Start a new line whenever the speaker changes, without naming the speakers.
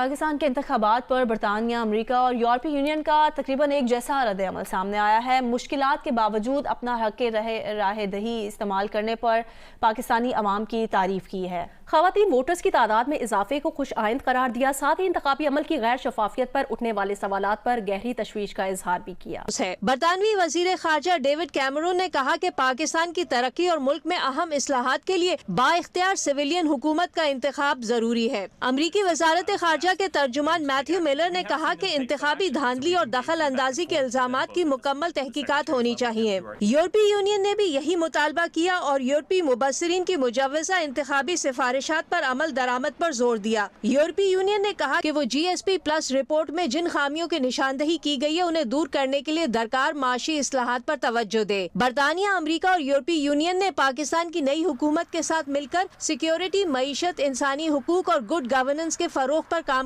پاکستان کے انتخابات پر برطانیہ، امریکہ اور یورپی یونین کا تقریباً ایک جیسا رد عمل سامنے آیا ہے۔ مشکلات کے باوجود اپنا حق راہ دہی استعمال کرنے پر پاکستانی عوام کی تعریف کی ہے۔ خواتین ووٹرز کی تعداد میں اضافے کو خوش آئند قرار دیا، ساتھ ہی انتخابی عمل کی غیر شفافیت پر اٹھنے والے سوالات پر گہری تشویش کا اظہار بھی کیا۔
برطانوی وزیر خارجہ ڈیوڈ کیمرون نے کہا کہ پاکستان کی ترقی اور ملک میں اہم اصلاحات کے لیے با اختیار سویلین حکومت کا انتخاب ضروری ہے۔ امریکی وزارت خارجہ کے ترجمان میتھیو ملر نے کہا کہ انتخابی دھاندلی اور دخل اندازی کے الزامات کی مکمل تحقیقات ہونی چاہیے۔ یورپی یونین نے بھی یہی مطالبہ کیا اور یورپی مبصرین کی مجوزہ انتخابی سفارشات پر عمل درآمد پر زور دیا۔ یورپی یونین نے کہا کہ وہ جی ایس پی پلس رپورٹ میں جن خامیوں کی نشاندہی کی گئی ہے انہیں دور کرنے کے لیے درکار معاشی اصلاحات پر توجہ دے۔ برطانیہ، امریکہ اور یورپی یونین نے پاکستان کی نئی حکومت کے ساتھ مل کر سیکیورٹی، معیشت، انسانی حقوق اور گڈ گورننس کے فروغ پر کام